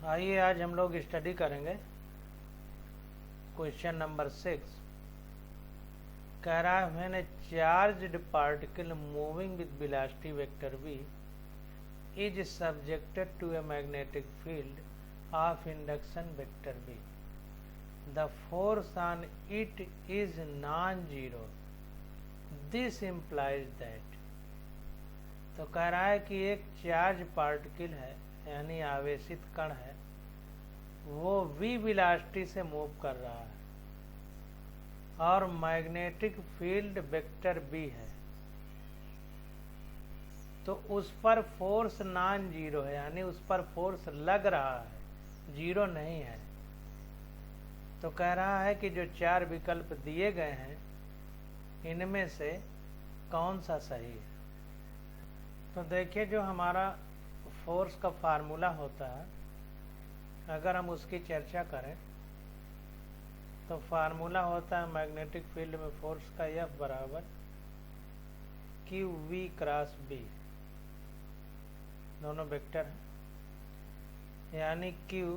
आइए आज हम लोग स्टडी करेंगे क्वेश्चन नंबर 6। कह रहा है when A charged particle moving with velocity vector v is subjected to a magnetic field of induction vector v, the force on it is non-zero. This implies that, तो कह रहा है कि एक चार्ज पार्टिकल है यानी आवेशित कण है, वो v वेलोसिटी से मूव कर रहा है और मैग्नेटिक फील्ड वेक्टर b है, तो उस पर फोर्स नॉन जीरो है यानी उस पर फोर्स लग रहा है, जीरो नहीं है। तो कह रहा है कि जो चार विकल्प दिए गए हैं इनमें से कौन सा सही है। तो देखिए, जो हमारा फोर्स का फार्मूला होता है, अगर हम उसकी चर्चा करें तो फार्मूला होता है मैग्नेटिक फील्ड में फोर्स का F बराबर क्यू वी क्रॉस बी, दोनों वेक्टर हैं, यानी q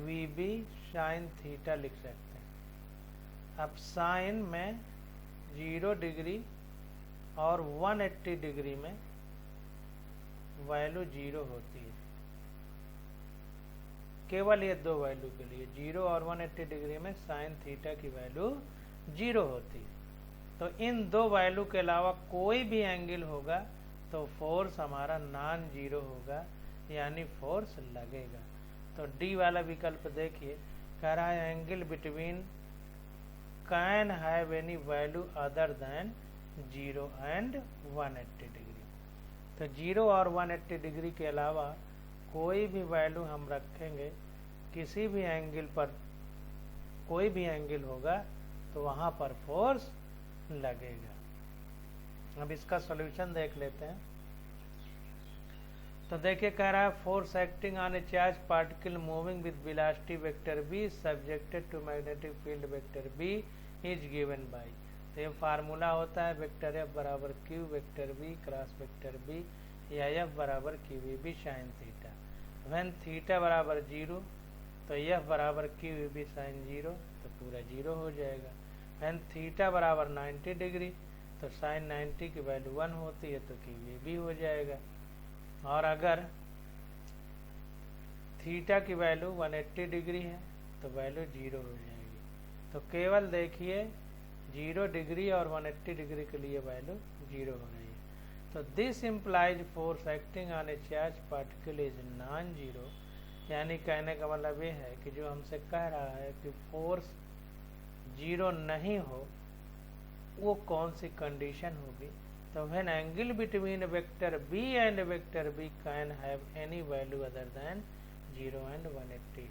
v B sine theta लिख सकते हैं। अब साइन में 0 डिग्री और 180 डिग्री में वैल्यू 0 होती है, केवल ये दो वैल्यू के लिए 0 और 180 डिग्री में साइन थीटा की वैल्यू 0 होती है। तो इन दो वैल्यू के अलावा कोई भी एंगल होगा तो फोर्स हमारा नॉन जीरो होगा यानी फोर्स लगेगा। तो डी वाला विकल्प देखिए, कह रहा है angle between can have any value other than 0 and 180 degree. तो 0 और 180 डिग्री के अलावा कोई भी वैल्यू हम रखेंगे, किसी भी एंगल पर कोई भी एंगल होगा तो वहां पर फोर्स लगेगा। अब इसका सॉल्यूशन देख लेते हैं। तो देखिए, कह रहा है force acting on a charge particle moving with velocity vector b subjected to magnetic field vector b is given by. तो ये फार्मूला होता है वेक्टर F बराबर q vector b cross vector b या F बराबर q v B sine theta. When theta बराबर 0 तो F बराबर क्यू वी बी साइन 0, तो पूरा 0 हो जाएगा। व्हेन थीटा बराबर 90 डिग्री तो साइन 90 की वैल्यू 1 होती है, तो क्यू वी बी हो जाएगा। और अगर थीटा की वैल्यू 180 डिग्री है तो वैल्यू 0 हो जाएगी। तो केवल देखिए 0 डिग्री और 180 डिग्री के लिए वैल्यू 0 हो रही है। तो this implies force acting on a charge particle is non zero, यानी कहने का मतलब ये है कि जो हमसे कह रहा है कि फोर्स 0 नहीं हो, वो कौन सी कंडीशन होगी। तो when angle between vector b and vector b can have any value other than 0 and 180।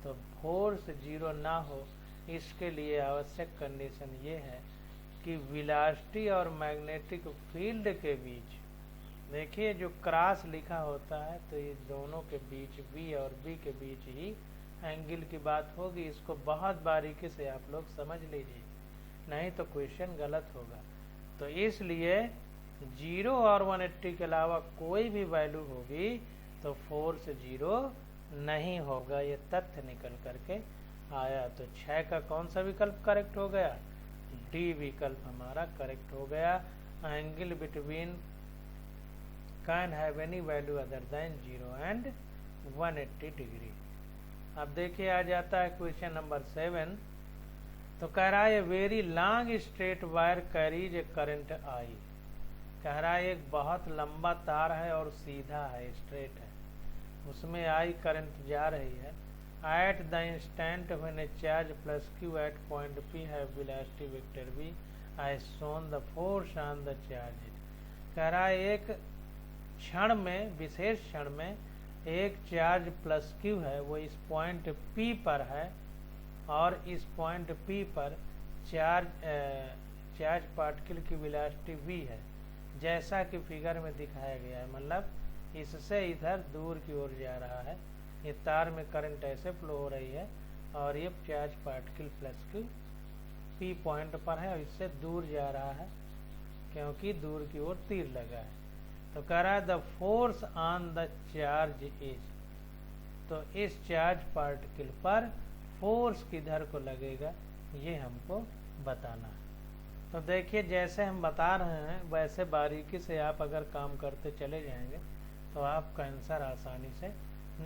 तो फोर्स 0 ना हो, इसके लिए आवश्यक कंडीशन ये है कि वेलोसिटी और मैग्नेटिक फील्ड के बीच, देखिए जो क्रॉस लिखा होता है तो ये दोनों के बीच b और b के बीच ही एंगल की बात होगी। इसको बहुत बारीकी से आप लोग समझ लीजिए, नहीं तो क्वेश्चन गलत होगा। तो इसलिए 0 और 180 के अलावा कोई भी वैल्यू होगी तो फोर्स 0 नहीं होगा, ये तथ्य निकल करके आया। तो 6 का कौन सा विकल्प करेक्ट हो गया? डी विकल्प हमारा करेक्ट हो गया। Angle between can have any value other than 0 and 180 degree. अब देखिए, आ जाता है क्वेश्चन नंबर 7। तो कह रहा है very long straight wire carries A current I. कह रहा है एक बहुत लंबा तार है और सीधा है, स्ट्रेट है, उसमें आई करंट जा रही है। At the instant when a charge plus q at point P have velocity vector v I shown the force on the charge. कह रहा है एक क्षण में, विशेष क्षण में एक चार्ज प्लस क्यू है, वो इस पॉइंट P पर है और इस पॉइंट P पर चार्ज पार्टिकल की वेलोसिटी v है, जैसा कि फिगर में दिखाया गया है। मतलब इससे इधर दूर की ओर जा रहा है, ये तार में करंट ऐसे फ्लो हो रही है और ये charge particle plus Q P point पर है और इससे दूर जा रहा है क्योंकि दूर की ओर तीर लगा है। तो कह रहा है the force on the charge is, तो इस चार्ज पार्टिकल पर फोर्स किधर को लगेगा ये हमको बताना है। तो देखिए जैसे हम बता रहे हैं वैसे बारीकी से आप अगर काम करते चले जाएंगे तो आपका आंसर आसानी से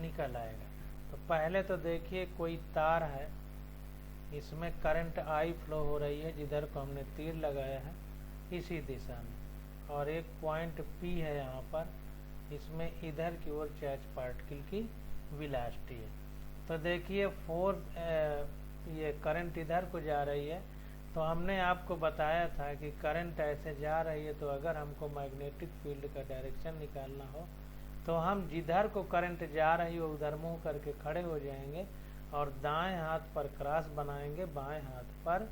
निकल आएगा। तो पहले तो देखिए कोई तार है, इसमें करंट आई फ्लो हो रही है जिधर को हमने तीर लगाया है इसी दिशा में, और एक पॉइंट P है यहाँ पर, इसमें इधर की ओर चार्ज पार्टिकल की वेलोसिटी है। तो देखिए ये करंट इधर को जा रही है, तो हमने आपको बताया था कि करंट ऐसे जा रही है तो अगर हमको मैग्नेटिक फील्ड का डायरेक्शन निकालना हो तो हम जिधर को करंट जा रही हो उधर मुंह करके खड़े हो जाएंगे और दाएं हाथ पर क्रॉस बनाएंगे, बाएं हाथ पर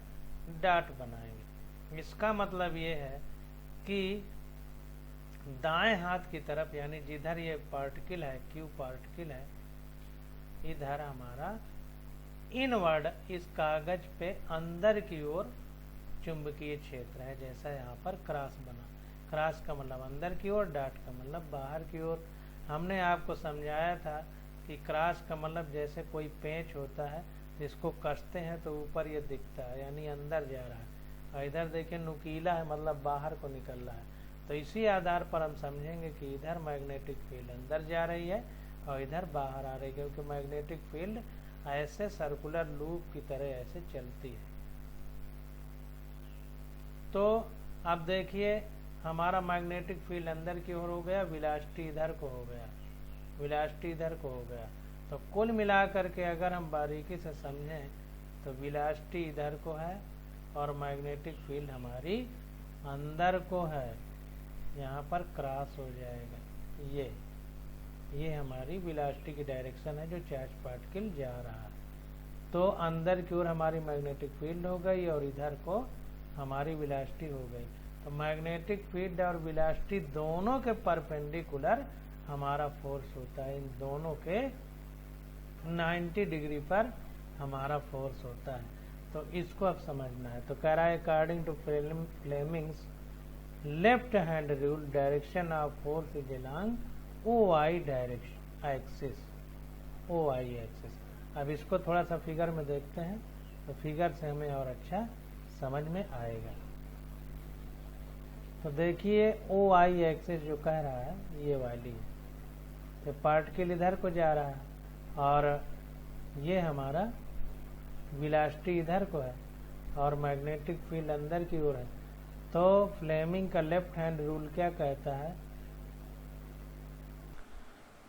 डॉट बनाएंगे। इसका मतलब ये है कि दाएं हाथ की तरफ यानी जिधर ये पार्टिकल है, क्यू पार्टिकल है, इधर हमारा इनवर्ड इस कागज पे अंदर की ओर चुंबकीय क्षेत्र है, जैसा यहाँ पर क्रॉस बना। क्रॉस का मतलब अंदर की ओर, डॉट का मतलब बाहर की ओर। हमने आपको समझाया था कि क्रॉस का मतलब जैसे कोई पेंच होता है जिसको कसते हैं तो ऊपर ये दिखता है यानी अंदर जा रहा है, और इधर देखिए नुकीला है मतलब बाहर को निकल रहा है। तो इसी आधार पर हम समझेंगे कि इधर मैग्नेटिक फील्ड अंदर जा रही है और इधर बाहर आ रही है, क्योंकि मैग्नेटिक फील्ड ऐसे सर्कुलर लूप की तरह ऐसे चलती है। तो अब देखिए हमारा मैग्नेटिक फील्ड अंदर की ओर हो गया, वेलोसिटी इधर को हो गया, वेलोसिटी इधर को हो गया। तो कुल मिलाकर के अगर हम बारीकी से समझें तो वेलोसिटी इधर को है और मैग्नेटिक फील्ड हमारी अंदर को है, यहाँ पर क्रॉस हो जाएगा। ये हमारी वेलोसिटी की डायरेक्शन है जो चार्ज पार्टिकल जा रहा है। तो अंदर की ओर हमारी मैग्नेटिक फील्ड हो गई और इधर को हमारी वेलोसिटी हो गई। तो मैग्नेटिक फील्ड और वेलोसिटी दोनों के परपेंडिकुलर हमारा फोर्स होता है, इन दोनों के 90 डिग्री पर हमारा फोर्स होता है। तो इसको अब समझना है। तो कह रहा है according to Fleming's left hand rule direction of force is along OI direction axis, OI axis. अब इसको थोड़ा सा फिगर में देखते हैं तो फिगर से हमें और अच्छा समझ में आएगा। तो देखिए OI एक्सिस जो कह रहा है ये वाली है, तो पार्टिकल इधर को जा रहा है और ये हमारा वेलोसिटी इधर को है और मैग्नेटिक फील्ड अंदर की ओर है। तो फ्लेमिंग का लेफ्ट हैंड रूल क्या कहता है?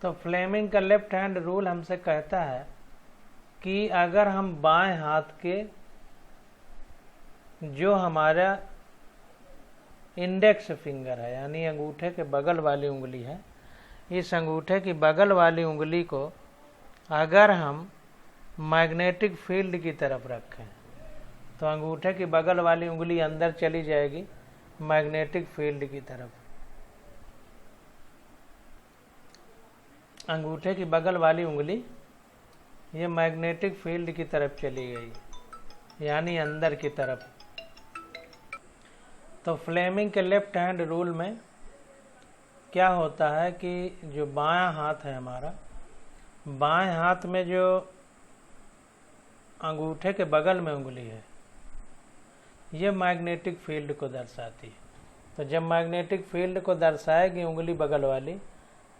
तो फ्लेमिंग का लेफ्ट हैंड रूल हमसे कहता है कि अगर हम बाएं हाथ के जो हमारा इंडेक्स फिंगर है यानी अंगूठे के बगल वाली उंगली है, इस अंगूठे की बगल वाली उंगली को अगर हम मैग्नेटिक फील्ड की तरफ रखें तो अंगूठे की बगल वाली उंगली अंदर चली जाएगी मैग्नेटिक फील्ड की तरफ। अंगूठे की बगल वाली उंगली ये मैग्नेटिक फील्ड की तरफ चली गई यानी अंदर की तरफ। तो फ्लेमिंग के लेफ्ट हैंड रूल में क्या होता है कि जो बायां हाथ है हमारा, बाएं हाथ में जो अंगूठे के बगल में उंगली है ये मैग्नेटिक फील्ड को दर्शाती है। तो जब मैग्नेटिक फील्ड को दर्शाएगी उंगली बगल वाली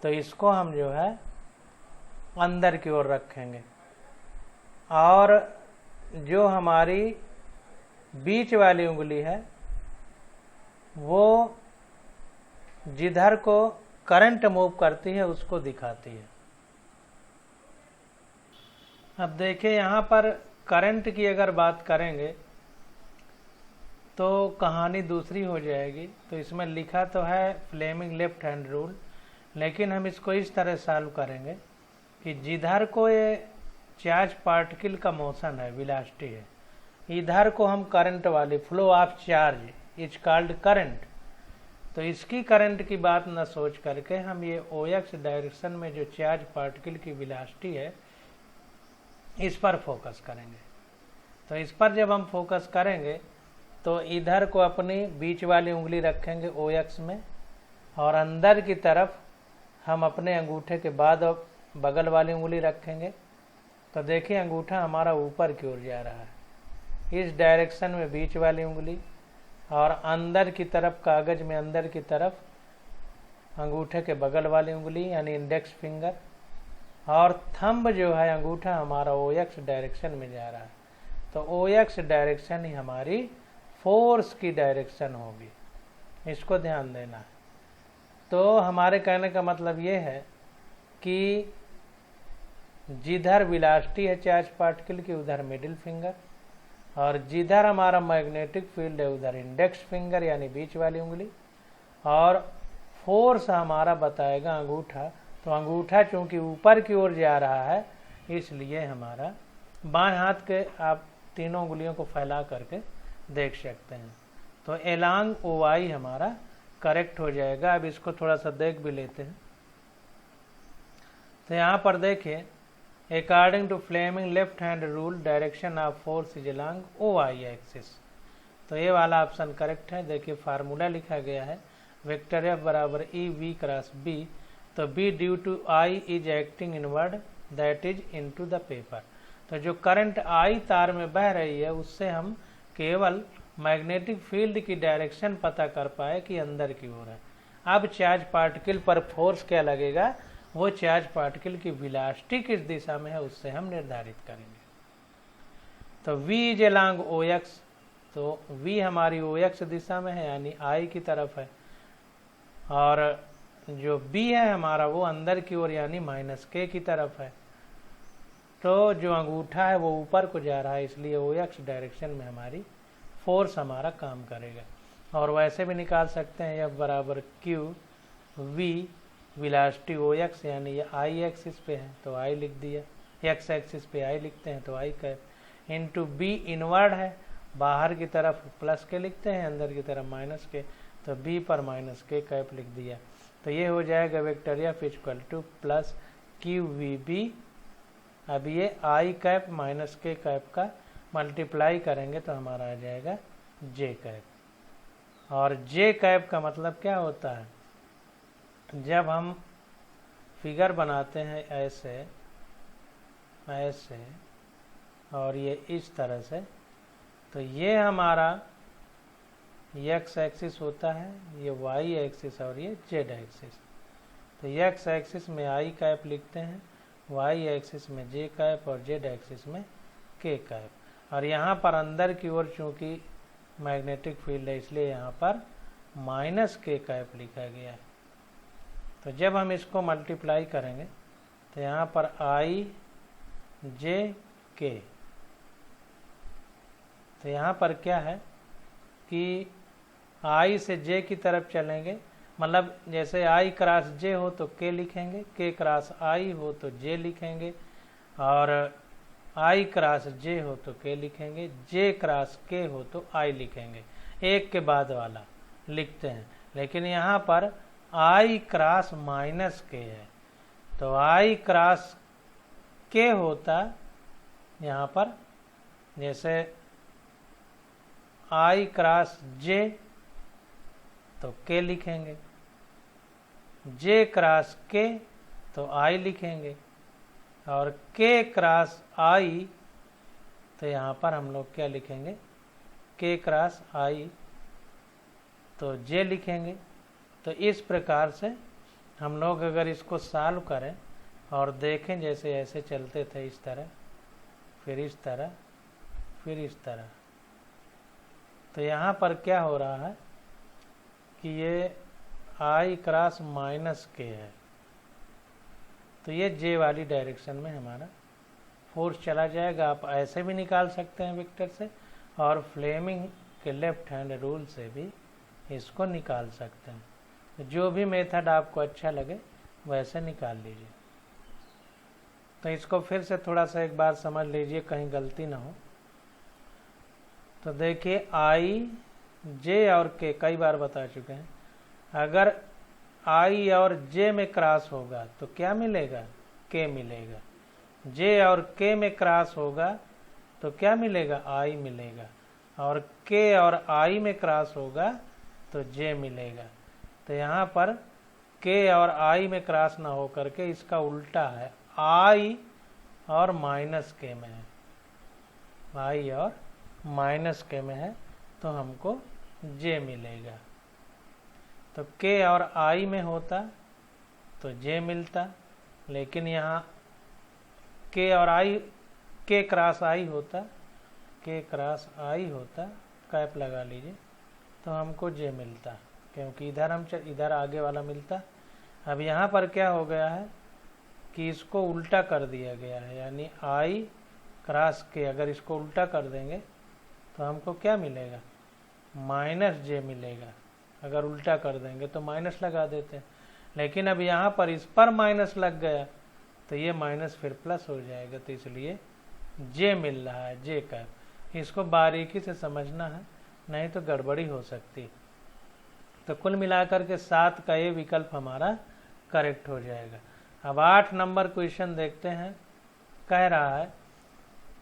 तो इसको हम जो है अंदर की ओर रखेंगे और जो हमारी बीच वाली उंगली है वो जिधर को करंट मूव करती है उसको दिखाती है। अब देखिए यहाँ पर करंट की अगर बात करेंगे तो कहानी दूसरी हो जाएगी। तो इसमें लिखा तो है फ्लेमिंग लेफ्ट हैंड रूल, लेकिन हम इसको इस तरह सॉल्व करेंगे कि जिधर को ये चार्ज पार्टिकल का मोशन है, वेलोसिटी है, इधर को हम करंट वाली flow of charge is called current. तो इसकी करंट की बात न सोच करके हम ये OX डायरेक्शन में जो चार्ज पार्टिकल की वेलोसिटी है इस पर फोकस करेंगे। तो इस पर जब हम फोकस करेंगे तो इधर को अपनी बीच वाली उंगली रखेंगे OX में और अंदर की तरफ हम अपने अंगूठे के बाद बगल वाली उंगली रखेंगे तो देखिए अंगूठा हमारा ऊपर की ओर जा रहा है, इस डायरेक्शन में बीच वाली उंगली, और अंदर की तरफ कागज में अंदर की तरफ अंगूठे के बगल वाली उंगली यानी इंडेक्स फिंगर, और थंब जो है अंगूठा हमारा OX डायरेक्शन में जा रहा है। तो OX डायरेक्शन ही हमारी फोर्स की डायरेक्शन होगी, इसको ध्यान देना है। तो हमारे कहने का मतलब ये है कि जिधर वेलोसिटी है चार्ज पार्टिकल की उधर मिडिल फिंगर, और जिधर हमारा मैग्नेटिक फील्ड है उधर इंडेक्स फिंगर यानी बीच वाली उंगली, और फोर्स हमारा बताएगा अंगूठा। तो अंगूठा चूंकि ऊपर की ओर जा रहा है इसलिए हमारा बाएं हाथ के आप तीनों उंगलियों को फैला करके देख सकते हैं। तो एलांग OI हमारा करेक्ट हो जाएगा। अब इसको थोड़ा सा देख भी लेते हैं। तो यहाँ पर देखिए, according to Fleming left hand rule direction of force is along OI axis. तो ये वाला ऑप्शन करेक्ट है। देखिए फार्मूला लिखा गया है वेक्टर F बराबर EV क्रॉस B। तो B due to I is acting inward that is into the paper. तो जो करंट I तार में बह रही है उससे हम केवल मैग्नेटिक फील्ड की डायरेक्शन पता कर पाए कि अंदर की ओर है। अब चार्ज पार्टिकल पर फोर्स क्या लगेगा, वो चार्ज पार्टिकल की वेलोसिटी किस दिशा में है उससे हम निर्धारित करेंगे। तो V इज अलोंग OX। तो V हमारी OX दिशा में है यानी I की तरफ है, और जो B है हमारा वो अंदर की ओर यानी -K की तरफ है। तो जो अंगूठा है वो ऊपर को जा रहा है इसलिए OX डायरेक्शन में हमारी फोर्स हमारा काम करेगा। और वैसे भी निकाल सकते हैं F बराबर QV, वेलोसिटी OX यानी ये I एक्सिस पे है तो I लिख दिया, X एक्सिस पे I लिखते हैं तो I cap, into B inward है, बाहर की तरफ +K लिखते हैं, अंदर की तरफ -K, तो B पर -K कैप लिख दिया। तो ये हो जाएगा vector F equal two plus QVB। अब ये I कैप -K कैप का मल्टीप्लाई करेंगे तो हमारा आ जाएगा J कैप। और J कैप का मतलब क्या होता है, जब हम फिगर बनाते हैं ऐसे ऐसे और ये इस तरह से, तो ये हमारा X एक्सिस होता है, ये Y एक्सिस और ये Z एक्सिस। तो X एक्सिस में I कैप लिखते हैं, Y एक्सिस में J कैप और Z एक्सिस में K कैप। और यहाँ पर अंदर की ओर चूंकि मैग्नेटिक फील्ड है इसलिए यहाँ पर -K कैप लिखा गया है। तो जब हम इसको मल्टीप्लाई करेंगे तो यहाँ पर I J K, तो यहाँ पर क्या है कि I से J की तरफ चलेंगे, मतलब जैसे I क्रॉस J हो तो K लिखेंगे, K क्रॉस I हो तो J लिखेंगे, और I क्रॉस J हो तो K लिखेंगे, J क्रॉस K हो तो I लिखेंगे, एक के बाद वाला लिखते हैं। लेकिन यहाँ पर I क्रॉस -K है तो I क्रॉस K होता यहाँ पर, जैसे I क्रॉस J तो K लिखेंगे, J क्रॉस K तो I लिखेंगे, और K क्रॉस I तो यहाँ पर हम लोग क्या लिखेंगे, K क्रॉस I तो J लिखेंगे। तो इस प्रकार से हम लोग अगर इसको सॉल्व करें और देखें, जैसे ऐसे चलते थे इस तरह, फिर इस तरह, फिर इस तरह, तो यहाँ पर क्या हो रहा है कि ये I क्रॉस -K है, तो ये J वाली डायरेक्शन में हमारा फोर्स चला जाएगा। आप ऐसे भी निकाल सकते हैं वेक्टर से, और फ्लेमिंग के लेफ्ट हैंड रूल से भी इसको निकाल सकते हैं। जो भी मेथड आपको अच्छा लगे वैसे निकाल लीजिए। तो इसको फिर से थोड़ा सा एक बार समझ लीजिए कहीं गलती ना हो। तो देखिए I J और K कई बार बता चुके हैं, अगर I और J में क्रॉस होगा तो क्या मिलेगा, K मिलेगा। J और K में क्रॉस होगा तो क्या मिलेगा, I मिलेगा, और K और I में क्रॉस होगा तो J मिलेगा। तो यहाँ पर K और I में क्रॉस ना हो करके इसका उल्टा है, आई और माइनस के में है, आई और माइनस के में है, तो हमको जे मिलेगा। तो के और आई में होता तो जे मिलता, लेकिन यहाँ के और आई, के क्रॉस आई होता, के क्रॉस आई होता, कैप लगा लीजिए, तो हमको जे मिलता, क्योंकि इधर आगे वाला मिलता। अब यहाँ पर क्या हो गया है कि इसको उल्टा कर दिया गया है, यानी आई क्रॉस के, अगर इसको उल्टा कर देंगे तो हमको क्या मिलेगा, माइनस जे मिलेगा। अगर उल्टा कर देंगे तो माइनस लगा देते हैं, लेकिन अब यहाँ पर इस पर माइनस लग गया तो ये माइनस फिर प्लस हो जाएगा, तो इसलिए जे मिल रहा है, जे का। इसको बारीकी से समझना है, नहीं तो गड़बड़ी हो सकती। तो कुल मिलाकर के 7 का ये विकल्प हमारा करेक्ट हो जाएगा। अब 8 नंबर क्वेश्चन देखते हैं। कह रहा है,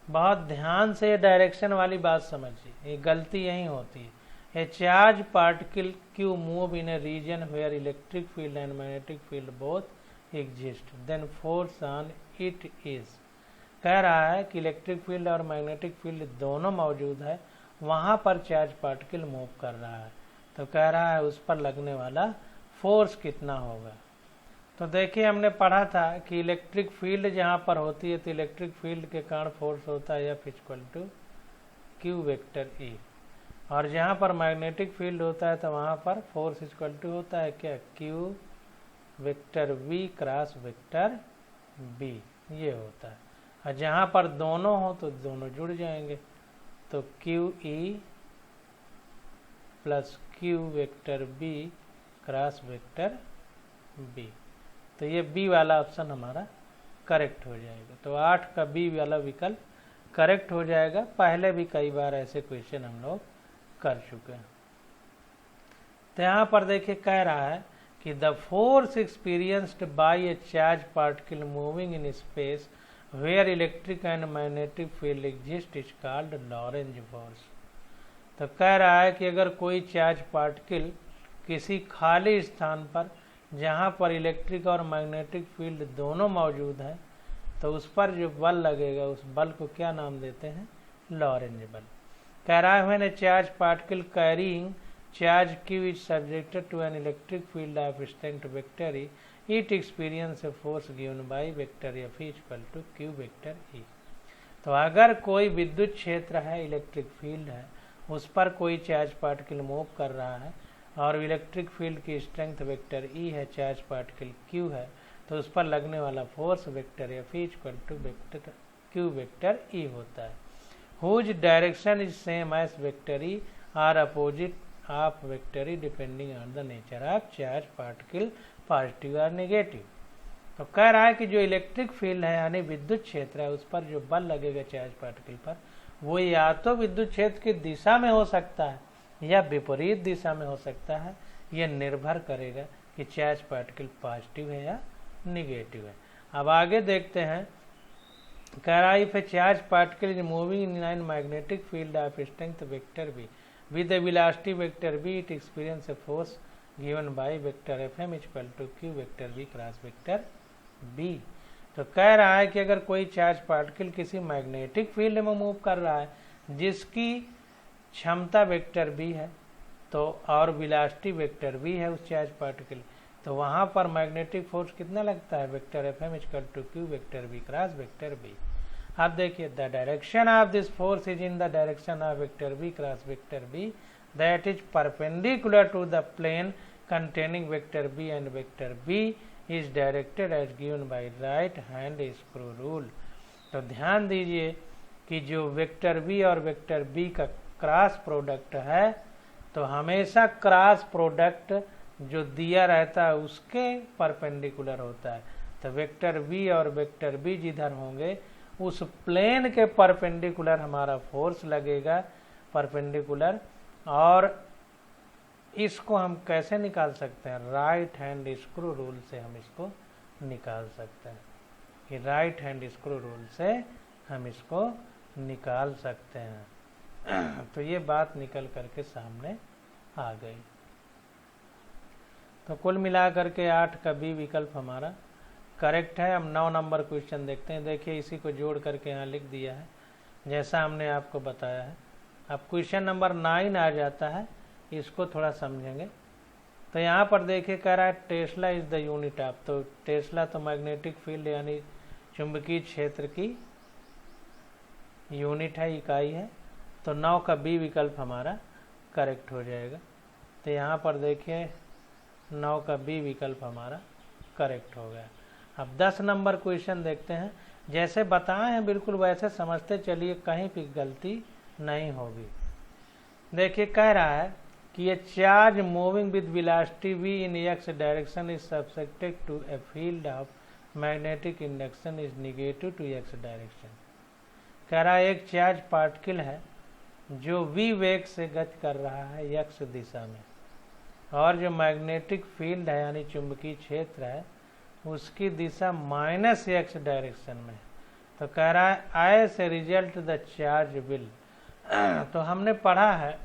बहुत ध्यान से ये डायरेक्शन वाली बात समझिए, ये गलती यही होती है। A charge particle q move in a region where electric field and magnetic field both exist, then force on it is. कह रहा है कि इलेक्ट्रिक फील्ड और मैग्नेटिक फील्ड दोनों मौजूद है, वहाँ पर चार्ज पार्टिकल मूव कर रहा है, तो कह रहा है उस पर लगने वाला फोर्स कितना होगा। तो देखिए, हमने पढ़ा था कि इलेक्ट्रिक फील्ड जहाँ पर होती है तो इलेक्ट्रिक फील्ड के कारण फोर्स होता है F = Q वेक्टर E, और जहाँ पर मैग्नेटिक फील्ड होता है तो वहाँ पर फोर्स = होता है क्या, Q vector V cross vector B, ये होता है। और जहाँ पर दोनों हो तो दोनों जुड़ जाएंगे, तो QE plus Q vector B cross vector B, तो ये बी वाला ऑप्शन हमारा करेक्ट हो जाएगा। तो 8 का बी वाला विकल्प करेक्ट हो जाएगा। पहले भी कई बार ऐसे क्वेश्चन हम लोग कर चुके हैं। तो यहाँ पर देखिए, कह रहा है कि the force experienced by a charge particle moving in space where electric and magnetic field exist is called Lorentz force. तो कह रहा है कि अगर कोई चार्ज पार्टिकल किसी खाली स्थान पर जहाँ पर इलेक्ट्रिक और मैग्नेटिक फील्ड दोनों मौजूद हैं, तो उस पर जो बल लगेगा उस बल को क्या नाम देते हैं, लॉरेंज बल। कह रहा है when a charge particle carrying charge Q is subjected to an electric field of strength vector E, it experience a force given by vector F = Q vector E। तो अगर कोई विद्युत क्षेत्र है, इलेक्ट्रिक फील्ड है, उस पर कोई चार्ज पार्टिकल मूव कर रहा है और इलेक्ट्रिक फील्ड की स्ट्रेंथ वेक्टर E है, चार्ज पार्टिकल Q है, तो उस पर लगने वाला force vector F = Q vector E होता है। Whose direction is same as vector E or opposite of vector E depending on the nature of charge particle, positive और नेगेटिव। तो कह रहा है कि जो इलेक्ट्रिक फील्ड है यानी विद्युत क्षेत्र है, उस पर जो बल लगेगा चार्ज पार्टिकल पर, वो या तो विद्युत क्षेत्र की दिशा में हो सकता है या विपरीत दिशा में हो सकता है। यह निर्भर करेगा कि चार्ज पार्टिकल पॉजिटिव है या निगेटिव है। अब आगे देखते हैं। कह रहा है if a charge particle is moving in an magnetic field of strength vector B with a velocity vector B, it experience a force given by vector Fm = Q vector B cross vector B। तो कह रहा है कि अगर कोई charge particle किसी magnetic field में move कर रहा है जिसकी क्षमता वेक्टर B है, तो और वेलोसिटी वेक्टर V है उस चार्ज पार्टिकल, तो वहाँ पर मैग्नेटिक फोर्स कितना लगता है, vector Fm = Q vector B cross vector B। अब देखिए, the direction of this force is in the direction of vector B cross vector B that is perpendicular to the plane containing vector B and vector B is directed as given by right hand screw rule. तो ध्यान दीजिए कि जो vector B और vector B का cross product है, तो हमेशा क्रॉस प्रोडक्ट जो दिया रहता है उसके परपेंडिकुलर होता है। तो वेक्टर B और वेक्टर B जिधर होंगे उस प्लेन के परपेंडिकुलर हमारा फोर्स लगेगा, परपेंडिकुलर। और इसको हम कैसे निकाल सकते हैं, राइट हैंड स्क्रू रूल से हम इसको निकाल सकते हैं, कि राइट हैंड स्क्रू रूल से हम इसको निकाल सकते हैं। तो ये बात निकल करके सामने आ गई। तो कुल मिलाकर के 8 का बी विकल्प हमारा करेक्ट है। हम 9 नंबर क्वेश्चन देखते हैं। देखिए इसी को जोड़ करके यहाँ लिख दिया है जैसा हमने आपको बताया है। अब क्वेश्चन नंबर 9 आ जाता है, इसको थोड़ा समझेंगे। तो यहाँ पर देखिए कह रहा है Tesla is the unit of, तो टेस्ला तो मैग्नेटिक फील्ड यानी चुंबकीय क्षेत्र की यूनिट है, इकाई है। तो 9 का बी विकल्प हमारा करेक्ट हो जाएगा। तो यहाँ पर देखिए 9 का बी विकल्प हमारा करेक्ट हो गया। अब 10 नंबर क्वेश्चन देखते हैं। जैसे बताए हैं बिल्कुल वैसे समझते चलिए, कहीं भी गलती नहीं होगी। देखिए कह रहा है कि ये charge moving with velocity v in x direction is subjected to a field of magnetic induction is negative to x direction. कह रहा है एक चार्ज पार्टिकल है जो v वेग से गति कर रहा है x दिशा में, और जो मैग्नेटिक फील्ड है यानी चुंबकीय क्षेत्र है उसकी दिशा -x डायरेक्शन में। तो कह रहा है as a result the charge will. तो हमने पढ़ा है,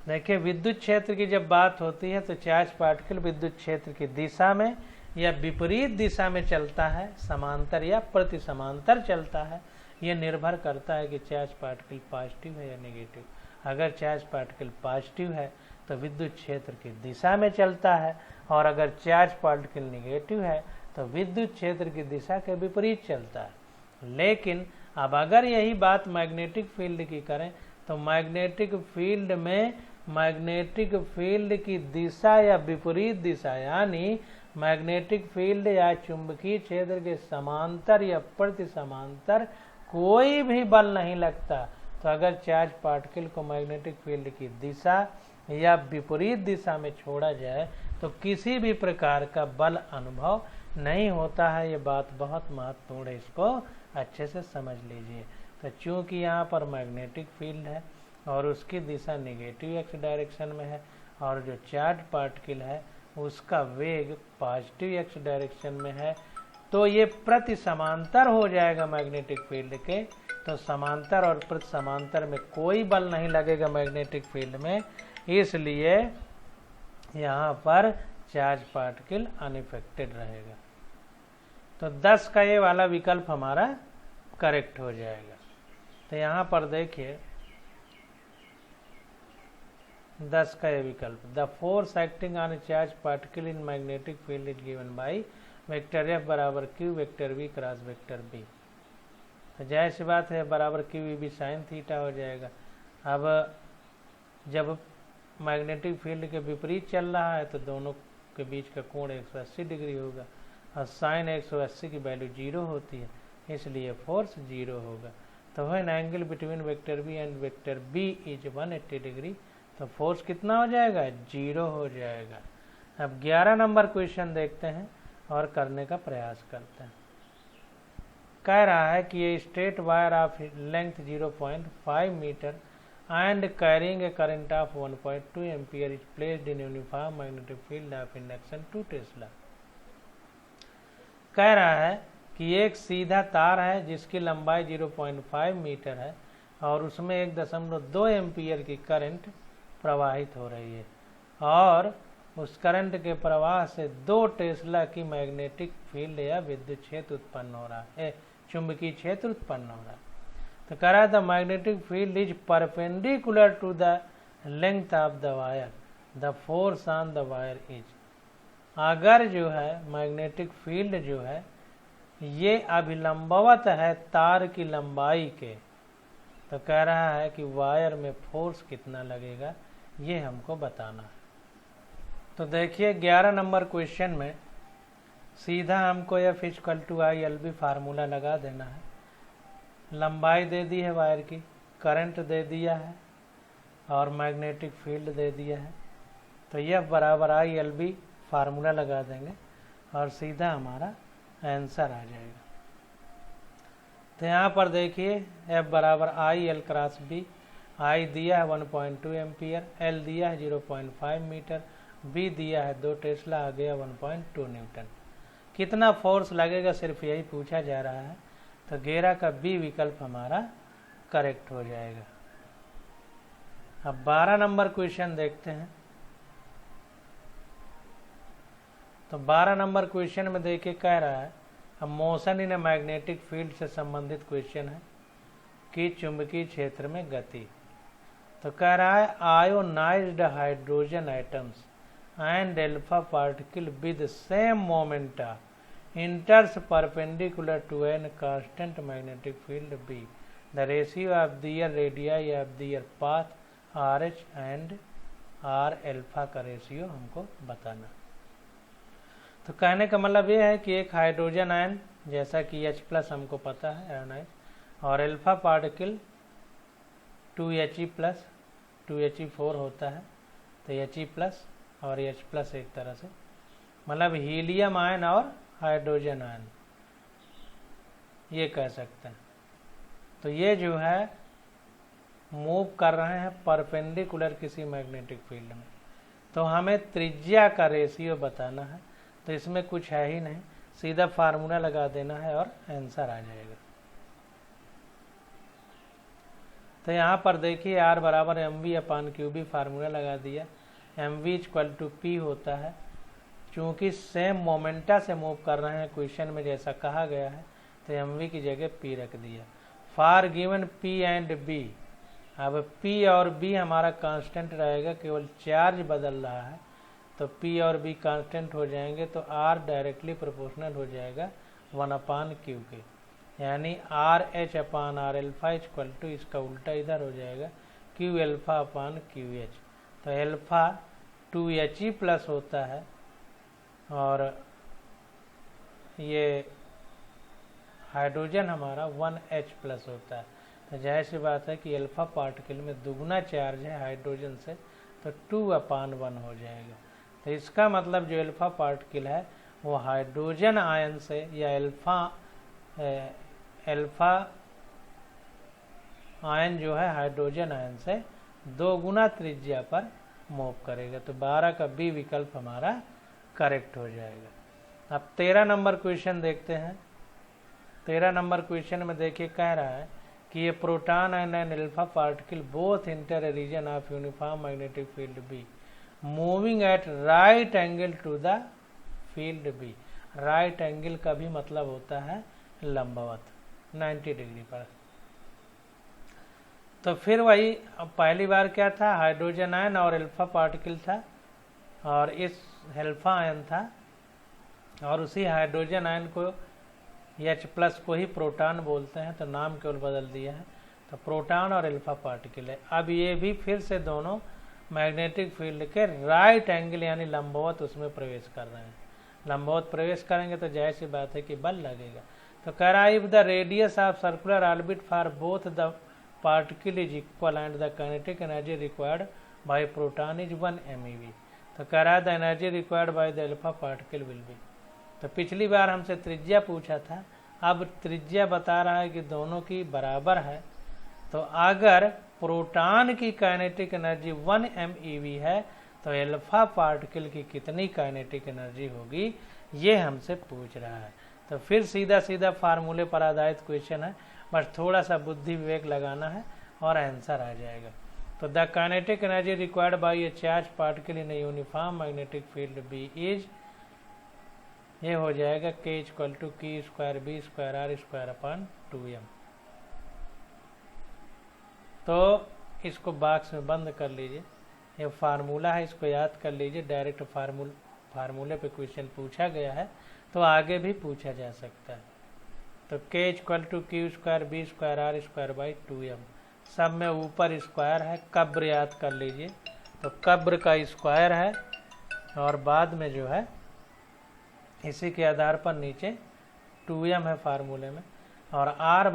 देखिए विद्युत क्षेत्र की जब बात होती है तो चार्ज पार्टिकल विद्युत क्षेत्र की दिशा में या विपरीत दिशा में चलता है, समांतर या प्रति समांतर चलता है। ये निर्भर करता है कि चार्ज पार्टिकल पॉजिटिव है या नेगेटिव। अगर चार्ज पार्टिकल पॉजिटिव है तो विद्युत क्षेत्र की दिशा में चलता है, और अगर चार्ज पार्टिकल नेगेटिव है तो विद्युत क्षेत्र की दिशा के विपरीत चलता है। लेकिन अब अगर यही बात मैग्नेटिक फील्ड की करें तो मैग्नेटिक फील्ड में मैग्नेटिक फील्ड की दिशा या विपरीत दिशा यानी मैग्नेटिक फील्ड या चुंबकीय क्षेत्र के समांतर या प्रति समांतर कोई भी बल नहीं लगता। तो अगर चार्ज पार्टिकल को मैग्नेटिक फील्ड की दिशा या विपरीत दिशा में छोड़ा जाए तो किसी भी प्रकार का बल अनुभव नहीं होता है। ये बात बहुत महत्वपूर्ण है, इसको अच्छे से समझ लीजिए। तो चूंकि यहाँ पर मैग्नेटिक फील्ड है और उसकी दिशा नेगेटिव x डायरेक्शन में है, और जो चार्ज पार्टिकल है उसका वेग पॉजिटिव x डायरेक्शन में है, तो ये प्रति समांतर हो जाएगा मैग्नेटिक फील्ड के। तो समांतर और प्रति समांतर में कोई बल नहीं लगेगा मैग्नेटिक फील्ड में, इसलिए यहाँ पर चार्ज पार्टिकल अनइफेक्टेड रहेगा। तो 10 का ये वाला विकल्प हमारा करेक्ट हो जाएगा। तो यहाँ पर देखिए 10 का ये विकल्प, the force acting on charge particle in magnetic field is given by vector F बराबर Q vector V cross vector B। तो जाहिर सी बात है बराबर QEB साइन थीटा हो जाएगा। अब जब मैग्नेटिक फील्ड के विपरीत चल रहा है तो दोनों के बीच का कोण 180 डिग्री होगा, और साइन 180 की वैल्यू 0 होती है, इसलिए फोर्स 0 होगा। तो when angle between vector B and vector B is 180 degree, तो फोर्स कितना हो जाएगा? 0 हो जाएगा। अब 11 नंबर क्वेश्चन देखते हैं और करने का प्रयास करते हैं। कह रहा है कि ये straight wire of length 0.5 metre and carrying a current of 1.2 ampere is placed in uniform magnetic field of induction to Tesla। कह रहा है कि एक सीधा तार है जिसकी लंबाई 0.5 मीटर है और उसमें 1.2 एम्पियर की करंट प्रवाहित हो रही है, और उस करंट के प्रवाह से 2 टेस्ला की मैग्नेटिक फील्ड या विद्युत क्षेत्र उत्पन्न हो रहा है, चुंबकीय क्षेत्र उत्पन्न हो रहा है। तो कह रहा है the magnetic field is perpendicular to the length of the wire, the force on the wire is. अगर जो है मैग्नेटिक फील्ड जो है ये अभिलंबवत है तार की लंबाई के, तो कह रहा है कि वायर में फोर्स कितना लगेगा ये हमको बताना है। तो देखिए 11 नंबर क्वेश्चन में सीधा हमको F = I/LB फार्मूला लगा देना है। लंबाई दे दी है वायर की, करंट दे दिया है और मैग्नेटिक फील्ड दे दिया है। तो F बराबर I/LB फार्मूला लगा देंगे और सीधा हमारा आंसर आ जाएगा। तो यहाँ पर देखिए F बराबर I/L क्रॉस B, I दिया है 1.2 एम्पियर, L दिया है 0.5 मीटर, B दिया है 2 टेस्ला, आ गया 1.2 न्यूटन। कितना फोर्स लगेगा सिर्फ यही पूछा जा रहा है। तो 11 का बी विकल्प हमारा करेक्ट हो जाएगा। अब 12 नंबर क्वेश्चन देखते हैं। तो 12 नंबर क्वेश्चन में देखिए कह रहा है, अब motion in a magnetic field से संबंधित क्वेश्चन है कि चुंबकीय क्षेत्र में गति। तो कह रहा है ionised hydrogen atoms and alpha particle with same momenta enters perpendicular to an constant magnetic field B. The ratio of their radii of their path RH and R alpha का रेशियो हमको बताना। तो कहने का मतलब ये है कि एक हाइड्रोजन आयन जैसा कि H+ हमको पता है आयनाइज, और अल्फा पार्टिकल 2He+, 2He4 होता है, तो He+ और H+ एक तरह से मतलब हीलियम आयन और हाइड्रोजन आयन ये कह सकते हैं। तो ये जो है मूव कर रहे हैं परपेंडिकुलर किसी मैग्नेटिक फील्ड में, तो हमें त्रिज्या का रेशियो बताना है। तो इसमें कुछ है ही नहीं, सीधा फार्मूला लगा देना है और आंसर आ जाएगा। तो यहाँ पर देखिए R = mv/qb फार्मूला लगा दिया। mv = p होता है, चूँकि सेम मोमेंटा से मूव कर रहे हैं क्वेश्चन में जैसा कहा गया है, तो mv की जगह p रख दिया। For given p and b, अब p और b हमारा कांस्टेंट रहेगा, केवल चार्ज बदल रहा है, तो p और b कांस्टेंट हो जाएंगे, तो r डायरेक्टली प्रोपोर्शनल हो जाएगा 1/q के, यानी RH/R α इसका उल्टा इधर हो जाएगा Q∝/QH। तो अल्फा 2He+ होता है और ये हाइड्रोजन हमारा 1H+ होता है। तो जाहिर सी बात है कि अल्फा पार्टिकल में दुगना चार्ज है हाइड्रोजन से, तो 2/1 हो जाएगा। तो इसका मतलब जो अल्फा पार्टिकल है वो हाइड्रोजन आयन से या अल्फा आयन जो है हाइड्रोजन आयन से 2 गुना त्रिज्या पर मूव करेगा। तो 12 का बी विकल्प हमारा करेक्ट हो जाएगा। अब 13 नंबर क्वेश्चन देखते हैं। 13 नंबर क्वेश्चन में देखिए कह रहा है कि ये proton and an alpha particle both enter a region of uniform magnetic field B moving at right angle to the field B. Right angle का भी मतलब होता है लंबवत 90 डिग्री पर। तो फिर वही पहली बार क्या था, हाइड्रोजन आयन और अल्फा पार्टिकल था और इस अल्फा आयन था, और उसी हाइड्रोजन आयन को H+ को ही प्रोटॉन बोलते हैं, तो नाम केवल बदल दिया है। तो प्रोटॉन और अल्फा पार्टिकल है। अब ये भी फिर से दोनों मैग्नेटिक फील्ड के राइट एंगल यानी लंबवत उसमें प्रवेश कर रहे हैं। लंबवत प्रवेश करेंगे तो जाहिर सी बात है कि बल लगेगा। तो कह रहा है if the radius of circular orbit for both the particle is equal and the kinetic energy required by proton is 1 MeV। तो कह रहा है the energy required by the alpha particle will be. तो पिछली बार हमसे त्रिज्या पूछा था, अब त्रिज्या बता रहा है कि दोनों की बराबर है। तो अगर प्रोटॉन की काइनेटिक एनर्जी 1 MeV है तो अल्फा पार्टिकल की कितनी काइनेटिक एनर्जी होगी, ये हमसे पूछ रहा है। तो फिर सीधा सीधा फार्मूले पर आधारित क्वेश्चन है, बस थोड़ा सा बुद्धि विवेक लगाना है और आंसर आ जाएगा। तो the kinetic energy required by a charge particle in a uniform magnetic field B is, ये हो जाएगा K = Q²B²R²/2m। तो इसको बॉक्स में बंद कर लीजिए, ये फार्मूला है, इसको याद कर लीजिए। डायरेक्ट फार्मूले पे क्वेश्चन पूछा गया है तो आगे भी पूछा जा सकता है। तो K = Q²B²R²/2m, सब में ऊपर स्क्वायर है, कब्र याद कर लीजिए। तो कब्र का स्क्वायर है और बाद में जो है इसी के आधार पर नीचे 2m है फार्मूले में, और R =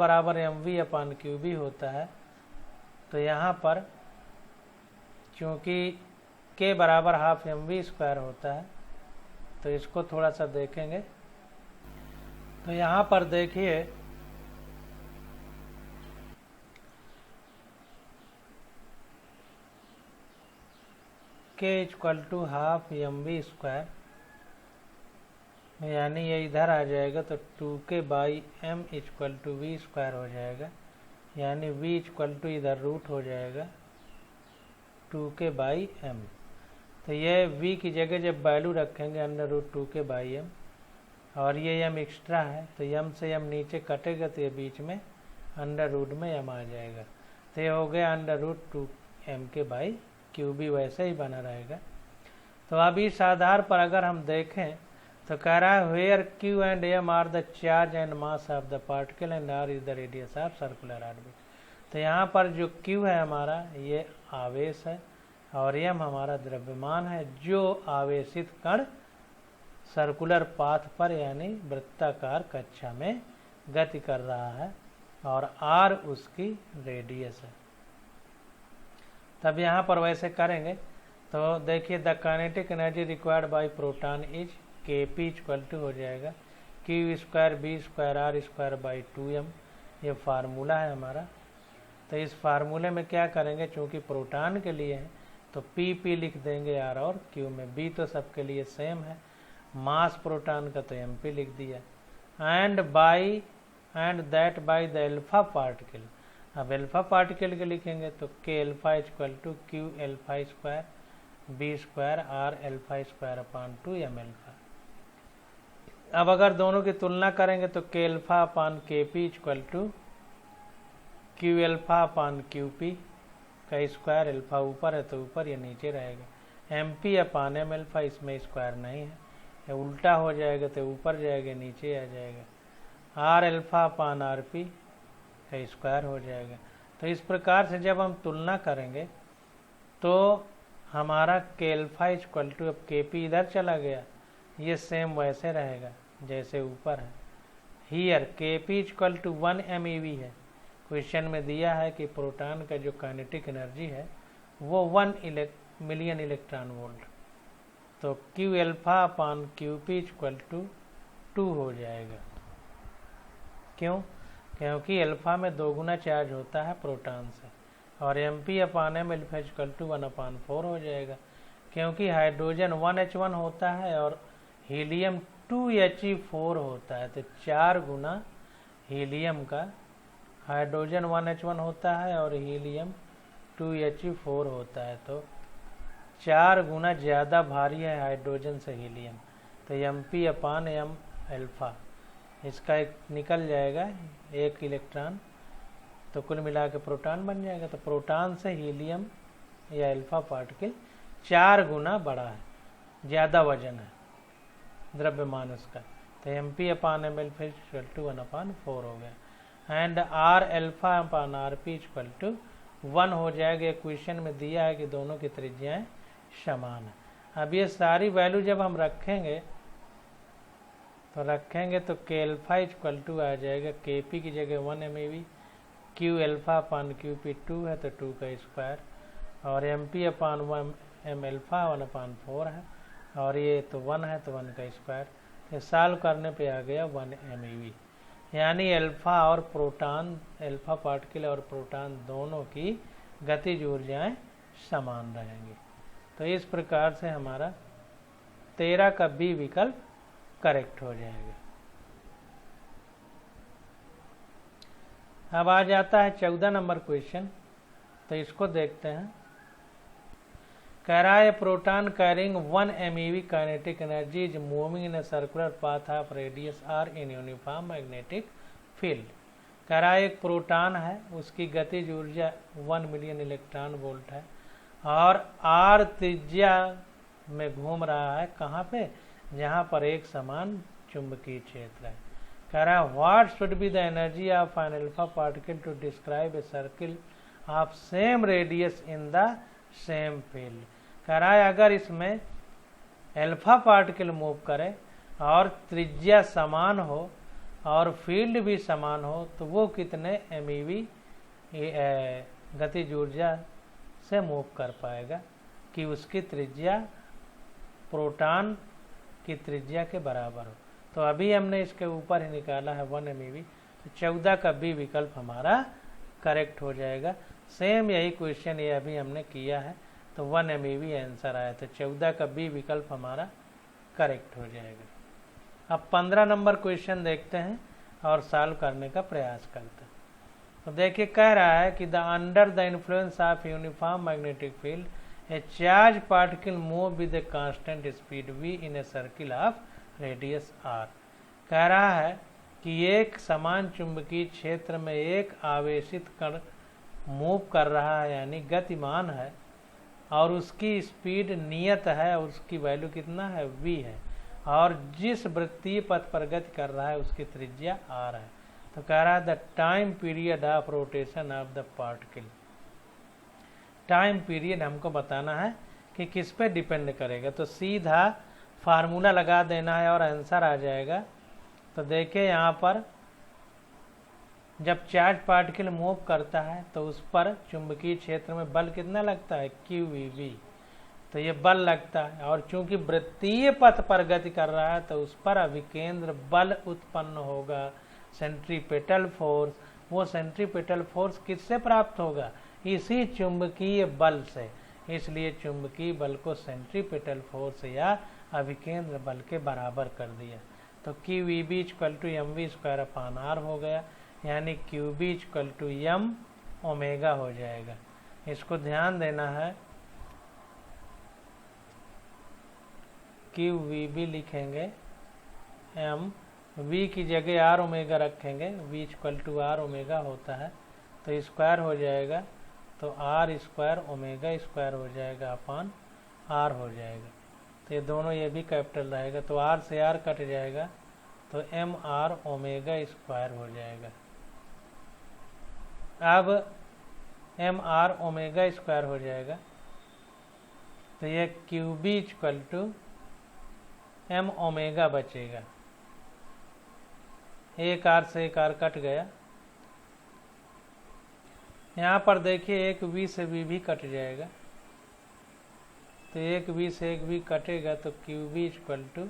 mv/qb होता है। तो यहाँ पर चूँकि K = ½ mv² होता है, तो इसको थोड़ा सा देखेंगे। तो यहाँ पर देखिए K = ½ mv², यानी ये इधर आ जाएगा तो 2k/m = v² हो जाएगा, यानी v = इधर रूट हो जाएगा 2k/m। तो ये v की जगह जब वैल्यू रखेंगे √2 के बाई m, और ये m एक्स्ट्रा है तो m से m नीचे कटेगा तो ये बीच में √ में m आ जाएगा। तो ये हो गया √2m के बाई क्यू, भी वैसे ही बना रहेगा। तो अब इस आधार पर अगर हम देखें तो कह रहा है where Q and M are the charge and mass of the particle and R is the radius of circular orbit. तो यहाँ पर जो Q है हमारा ये आवेश है और M हमारा द्रव्यमान है जो आवेशित कण सर्कुलर पाथ पर यानी वृत्ताकार कक्षा में गति कर रहा है, और R उसकी रेडियस है। तब यहाँ पर वैसे करेंगे तो देखिए the kinetic energy required by proton is Kp equal to हो जाएगा Q²B²R² 2m। ये फार्मूला है हमारा। तो इस फार्मूले में क्या करेंगे, चूंकि प्रोटॉन के लिए है तो Pp लिख देंगे R और Q में, B तो सबके लिए सेम है, मास प्रोटॉन का तो Mp लिख दिया, and that by the alpha particle. अब एल्फा पार्टिकल के लिखेंगे तो K∝ equal to Q∝² B²R∝² 2m∝। अब अगर दोनों की तुलना करेंगे तो K∝/Kp इक्वल टू Q∝/Qp का स्क्वायर, अल्फा ऊपर है तो ऊपर, ये नीचे रहेगा, Mp/m∝, इसमें स्क्वायर नहीं है, ये उल्टा हो जाएगा तो ऊपर जाएगा नीचे आ जाएगा, R∝/Rp का स्क्वायर हो जाएगा। तो इस प्रकार से जब हम तुलना करेंगे तो हमारा K∝ इक्वल टू, अब Kp इधर चला गया, ये सेम वैसे रहेगा जैसे ऊपर है। Here Kp equal to 1 MeV है। क्वेश्चन में दिया है कि प्रोटॉन का जो काइनेटिक एनर्जी है वो 1 मिलियन इलेक्ट्रॉन वोल्ट, तो Q∝/Qp इक्वल टू 2 हो जाएगा। क्यों? क्योंकि अल्फा में 2 गुना चार्ज होता है प्रोटॉन से, और Mp/m∝ इक्वल टू 1/4 हो जाएगा, क्योंकि हाइड्रोजन 1H1 होता है और हीलियम 2He4 होता है, तो 4 गुना हीलियम का, हाइड्रोजन 1H1 होता है और हीलियम 2He4 होता है, तो 4 गुना ज़्यादा भारी है हाइड्रोजन से हीलियम। तो Mp/m∝ इसका एक निकल जाएगा 1 इलेक्ट्रॉन, तो कुल मिला के प्रोटॉन बन जाएगा। तो प्रोटॉन से हीलियम या अल्फा पार्टिकल 4 गुना बड़ा है, ज़्यादा वजन है द्रव्यमान उसका, तो Mp/m∝ इक्वल टू 1/4 हो गया, एंड R∝/Rp इक्वल टू 1 हो जाएगा। क्वेश्चन में दिया है कि दोनों की त्रिज्याएं समान है। अब ये सारी वैल्यू जब हम रखेंगे तो K∝ इक्वल टू आ जाएगा, Kp की जगह 1 MeV, Q∝/Qp 2 है तो 2 का स्क्वायर, और Mp/m∝ 1/4 है, और ये तो 1 है तो 1 का स्क्वायर। तो सॉल्व करने पे आ गया 1 MeV, यानी अल्फा और प्रोटॉन, अल्फा पार्टिकल और प्रोटॉन दोनों की गतिज ऊर्जाएं समान रहेंगी। तो इस प्रकार से हमारा 13 का बी विकल्प करेक्ट हो जाएगा। अब आ जाता है 14 नंबर क्वेश्चन, तो इसको देखते हैं। कह रहा है proton carrying 1 MeV kinetic energy is moving in a circular path of radius R in uniform magnetic field. कह रहा है एक प्रोटॉन है, उसकी गतिज ऊर्जा 1 मिलियन इलेक्ट्रॉन वोल्ट है, और R त्रिज्या में घूम रहा है, कहाँ पे? जहाँ पर एक समान चुंबकीय क्षेत्र है। कह रहा है what should be the energy of an alpha particle to describe a circle of same radius in the same field. कह रहा है अगर इसमें अल्फा पार्टिकल मूव करे और त्रिज्या समान हो और फील्ड भी समान हो तो वो कितने MeV गतिज ऊर्जा से मूव कर पाएगा कि उसकी त्रिज्या प्रोटॉन की त्रिज्या के बराबर हो। तो अभी हमने इसके ऊपर ही निकाला है 1 MeV, तो 14 का बी विकल्प हमारा करेक्ट हो जाएगा। सेम यही क्वेश्चन ये अभी हमने किया है, तो 1 MeV आंसर आया, तो 14 का बी विकल्प हमारा करेक्ट हो जाएगा। अब 15 नंबर क्वेश्चन देखते हैं और सॉल्व करने का प्रयास करते हैं। तो देखिए कह रहा है कि the under the influence of uniform magnetic field A charge particle move with a constant speed v in A circle of radius r। कह रहा है कि एक समान चुंबकीय क्षेत्र में एक आवेशित कण मूव कर रहा है, यानी गतिमान है, और उसकी स्पीड नियत है और उसकी वैल्यू कितना है, v है, और जिस वृत्तीय पथ पर गति कर रहा है उसकी त्रिज्या r है। तो कह रहा है the time period of rotation of the particle. Time period हमको बताना है कि किस पे डिपेंड करेगा, तो सीधा फार्मूला लगा देना है और आंसर आ जाएगा। तो देखिए यहाँ पर जब चार्ज पार्टिकल मूव करता है तो उस पर चुंबकीय क्षेत्र में बल कितना लगता है, QVV। तो ये बल लगता है, और चूंकि वृत्तीय पथ पर गति कर रहा है तो उस पर अभिकेंद्र बल उत्पन्न होगा, सेंट्रीपेटल फोर्स। वो सेंट्रीपेटल फोर्स किससे प्राप्त होगा, इसी चुंबकीय बल से। इसलिए चुंबकीय बल को सेंट्रीपेटल फोर्स या अभिकेंद्र बल के बराबर कर दिया। तो QVB = mv² हो गया, यानी QB = m ओमेगा हो जाएगा। इसको ध्यान देना है, QVB लिखेंगे m, v की जगह r ओमेगा रखेंगे, v = r ओमेगा होता है, तो स्क्वायर हो जाएगा, तो r² ओमेगा स्क्वायर हो जाएगा अपान r हो जाएगा। तो ये दोनों ये भी कैपिटल रहेगा, तो r से r कट जाएगा, तो mr ओमेगा स्क्वायर हो जाएगा। अब mr ओमेगा स्क्वायर हो जाएगा, तो ये QB = m ओमेगा बचेगा, एक r से एक r कट गया। यहाँ पर देखिए एक v से v भी कट जाएगा, तो एक v से एक v कटेगा, तो QB =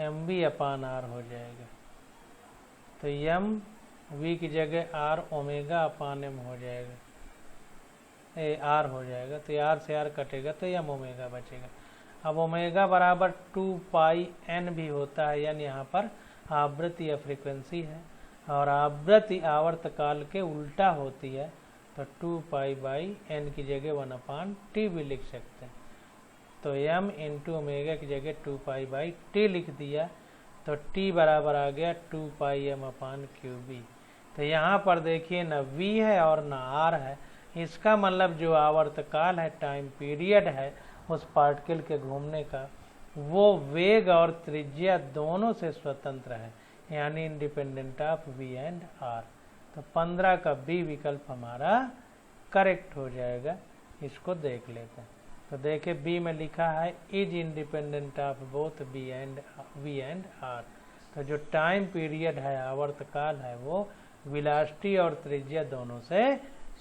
mv/r हो जाएगा। तो m v की जगह r ओमेगा अपान m हो जाएगा, r हो जाएगा, तो r से r कटेगा तो m ओमेगा बचेगा। अब ओमेगा बराबर 2πn भी होता है, यानी यहाँ पर आवृत्ति या फ्रीक्वेंसी है, और आवृत्ति आवर्तकाल के उल्टा होती है, तो 2π/n की जगह 1/t भी लिख सकते हैं। तो m × ओमेगा की जगह 2π/t लिख दिया, तो t बराबर आ गया 2πm/QB। तो यहाँ पर देखिए न v है और न r है, इसका मतलब जो आवर्तकाल है, टाइम पीरियड है उस पार्टिकल के घूमने का, वो वेग और त्रिज्या दोनों से स्वतंत्र है, यानी independent of v and r। तो 15 का बी विकल्प हमारा करेक्ट हो जाएगा। इसको देख लेते हैं, तो देखिए बी में लिखा है is independent of both v and r। तो जो टाइम पीरियड है, आवर्तकाल है, वो वेलोसिटी और त्रिज्या दोनों से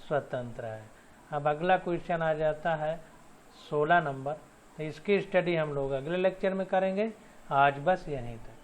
स्वतंत्र है। अब अगला क्वेश्चन आ जाता है 16 नंबर। तो इसकी स्टडी हम लोग अगले लेक्चर में करेंगे। आज बस यहीं तक।